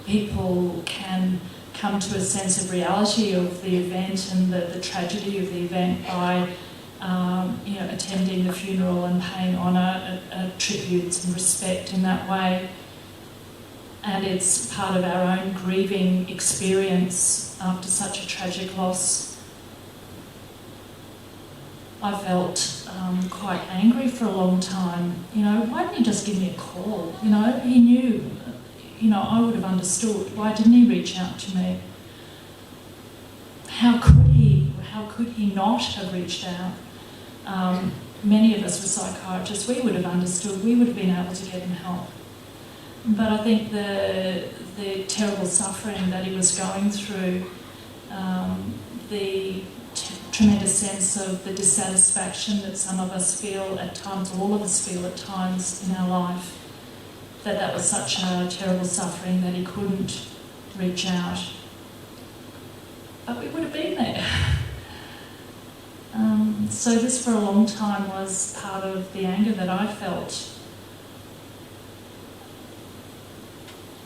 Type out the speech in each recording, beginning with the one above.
people can come to a sense of reality of the event and the tragedy of the event by attending the funeral and paying honour, tributes and respect in that way. And it's part of our own grieving experience after such a tragic loss. I felt quite angry for a long time. Why didn't he just give me a call? He knew, I would have understood. Why didn't he reach out to me? How could he not have reached out? Many of us were psychiatrists. We would have understood. We would have been able to get him help. But I think the terrible suffering that he was going through, the tremendous sense of the dissatisfaction that some of us feel at times, all of us feel at times in our life, that was such a terrible suffering that he couldn't reach out. But we would have been there. So this for a long time was part of the anger that I felt.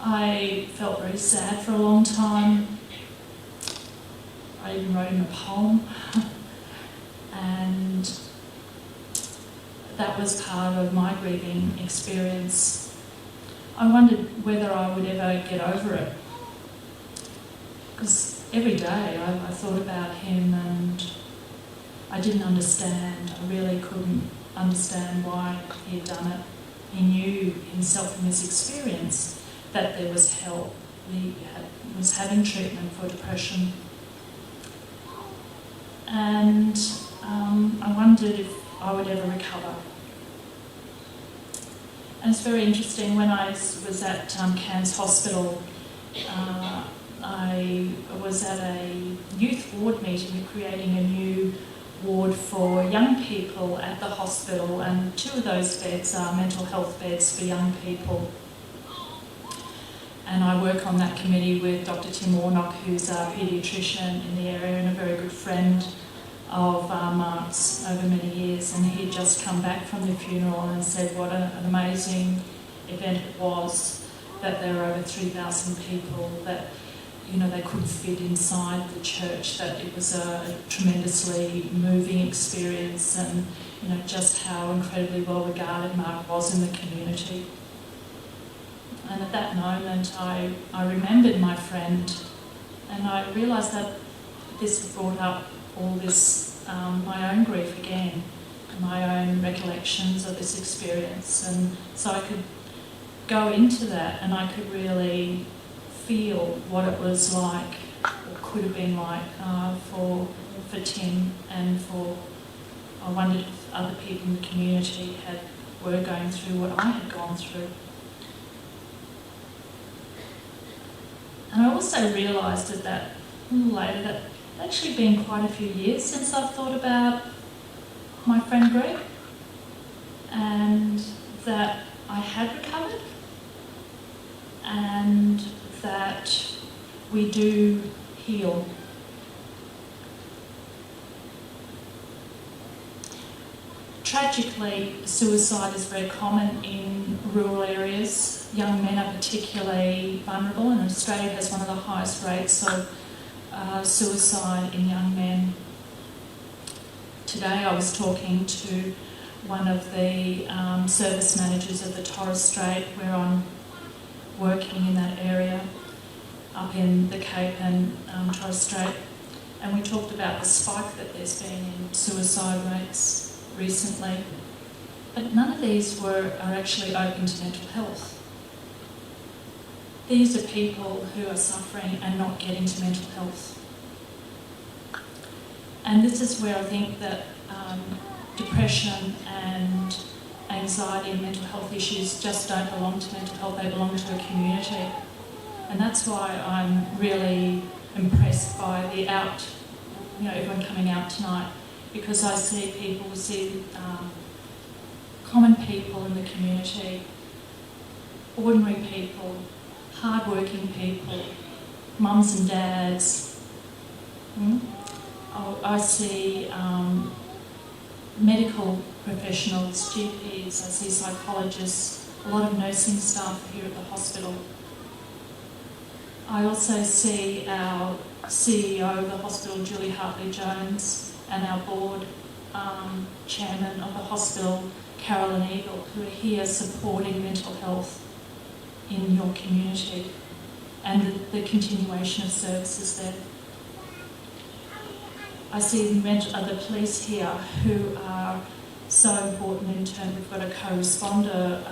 I felt very sad for a long time. I even wrote him a poem. And that was part of my grieving experience. I wondered whether I would ever get over it. Because every day I thought about him and I didn't understand. I really couldn't understand why he had done it. He knew himself from his experience that there was help. He was having treatment for depression. And I wondered if I would ever recover. And it's very interesting, when I was at Cairns Hospital, I was at a youth ward meeting. We're creating a new ward for young people at the hospital, and 2 of those beds are mental health beds for young people. And I work on that committee with Dr. Tim Warnock, who's a paediatrician in the area and a very good friend of Mark's over many years. And he'd just come back from the funeral and said what an amazing event it was, that there were over 3,000 people, that they couldn't fit inside the church, that it was a tremendously moving experience, and just how incredibly well regarded Mark was in the community. And at that moment I remembered my friend, and I realised that this brought up all this, my own grief again, my own recollections of this experience. And so I could go into that and I could really feel what it was like, or could have been like, for Tim, and I wondered if other people in the community were going through what I had gone through. And I also realised that a little later that it's actually been quite a few years since I've thought about my friend Greg, and that I had recovered, and that we do heal. Tragically, suicide is very common in rural areas. Young men are particularly vulnerable, and Australia has one of the highest rates of suicide in young men. Today I was talking to one of the service managers of the Torres Strait, where I'm working in that area, up in the Cape and Torres Strait, and we talked about the spike that there's been in suicide rates recently. But none of these are actually open to mental health. These are people who are suffering and not getting to mental health. And this is where I think that depression and anxiety and mental health issues just don't belong to mental health, they belong to a community. And that's why I'm really impressed by everyone coming out tonight, because I see common people in the community, ordinary people, hard-working people, mums and dads. I see medical professionals, GPs, I see psychologists, a lot of nursing staff here at the hospital. I also see our CEO of the hospital, Julie Hartley-Jones, and our board chairman of the hospital, Carolyn Eagle, who are here supporting mental health in your community and the continuation of services there. I see the police here who are so important in terms, we've got a co-responder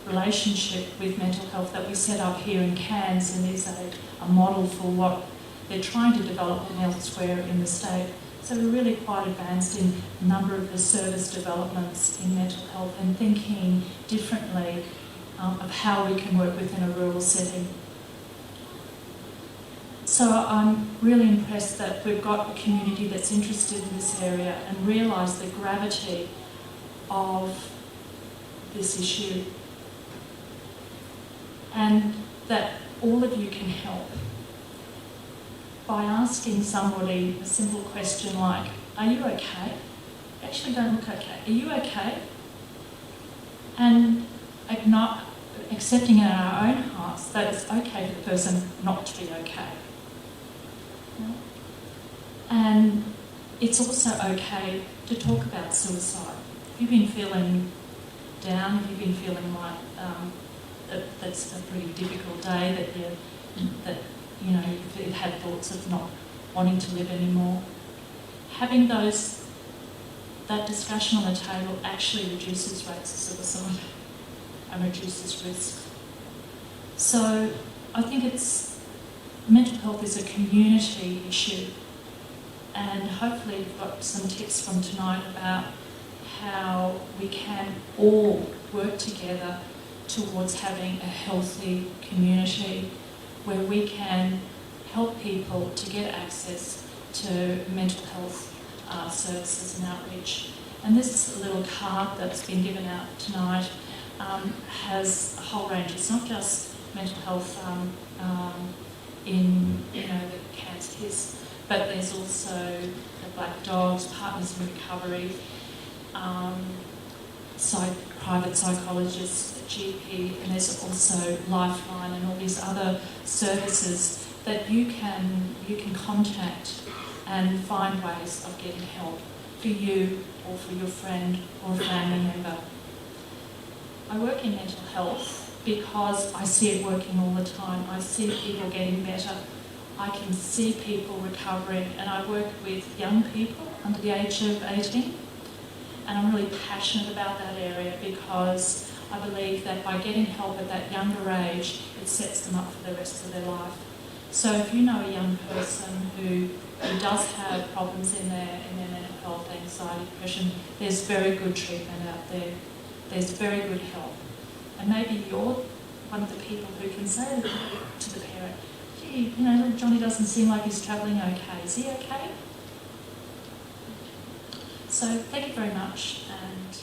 relationship with mental health that we set up here in Cairns, and is a model for what they're trying to develop elsewhere in the state. So we're really quite advanced in a number of the service developments in mental health and thinking differently of how we can work within a rural setting. So I'm really impressed that we've got a community that's interested in this area and realise the gravity of this issue, and that all of you can help by asking somebody a simple question like, are you okay? Actually don't look okay. Are you okay? And accepting in our own hearts that it's okay for the person not to be okay. And it's also okay to talk about suicide. If you've been feeling down, if you've been feeling like that's a pretty difficult day, that you've had thoughts of not wanting to live anymore, having that discussion on the table actually reduces rates of suicide and reduces risk. So I think mental health is a community issue, and hopefully you've got some tips from tonight about how we can all work together towards having a healthy community where we can help people to get access to mental health services and outreach. And this little card that's been given out tonight has a whole range. It's not just mental health in the cancer case, but there's also the Black Dogs, Partners in Recovery, private psychologists, GP, and there's also Lifeline and all these other services that you can contact and find ways of getting help for you or for your friend or a family member. I work in mental health because I see it working all the time. I see people getting better. I can see people recovering, and I work with young people under the age of 18, and I'm really passionate about that area because I believe that by getting help at that younger age, it sets them up for the rest of their life. So if you know a young person who does have problems in their mental health, anxiety, depression, there's very good treatment out there. There's very good help. And maybe you're one of the people who can say to the parent, gee, little Johnny doesn't seem like he's travelling okay. Is he okay? So thank you very much. And